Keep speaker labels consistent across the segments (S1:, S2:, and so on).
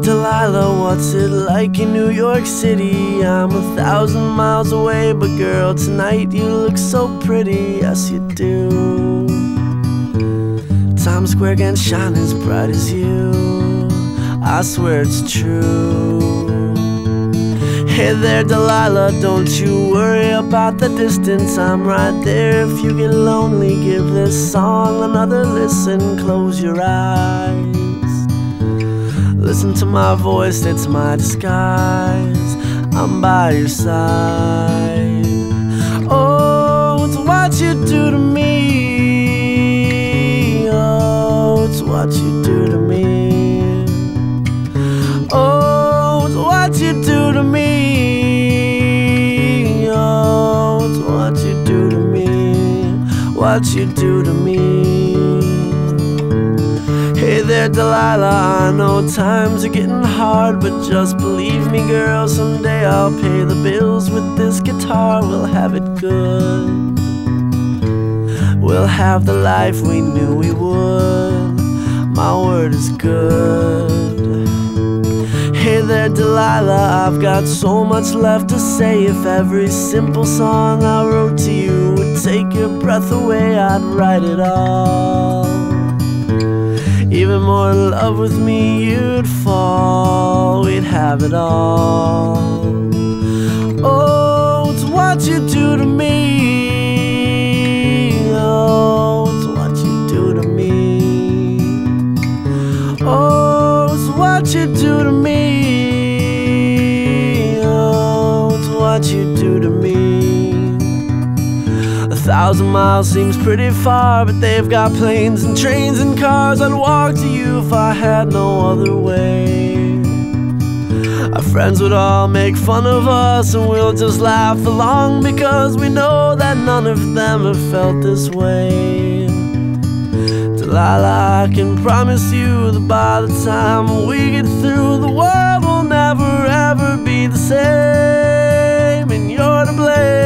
S1: Delilah, what's it like in New York City? I'm 1,000 miles away, but girl, tonight you look so pretty, yes you do. Times Square can't shine as bright as you, I swear it's true. Hey there, Delilah, don't you worry about the distance, I'm right there. If you get lonely, give this song another listen. Close your eyes, listen to my voice, it's my disguise. I'm by your side. Oh, it's what you do to me. Oh, it's what you do to me. Oh, it's what you do to me. Oh, it's what you do to me. What you do to me. Hey there, Delilah, I know times are getting hard, but just believe me, girl, someday I'll pay the bills with this guitar. We'll have it good, we'll have the life we knew we would. My word is good. Hey there, Delilah, I've got so much left to say. If every simple song I wrote to you would take your breath away, I'd write it all. Even more in love with me you'd fall, we'd have it all. Oh, it's what you do to me. Oh, it's what you do to me. Oh, it's what you do to me. Oh, it's what you do to me. 1,000 miles seems pretty far, but they've got planes and trains and cars. I'd walk to you if I had no other way. Our friends would all make fun of us, and we'll just laugh along, because we know that none of them have felt this way. Delilah, I can promise you that by the time we get through, the world will never ever be the same, and you're to blame.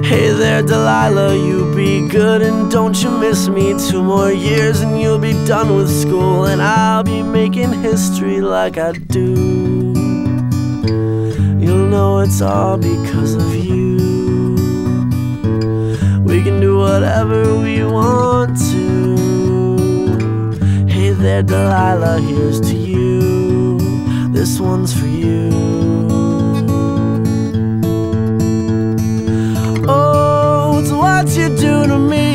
S1: Hey there, Delilah, you be good and don't you miss me. 2 more years and you'll be done with school, and I'll be making history like I do. You'll know it's all because of you. We can do whatever we want to. Hey there, Delilah, here's to you. This one's for you. What you do to me.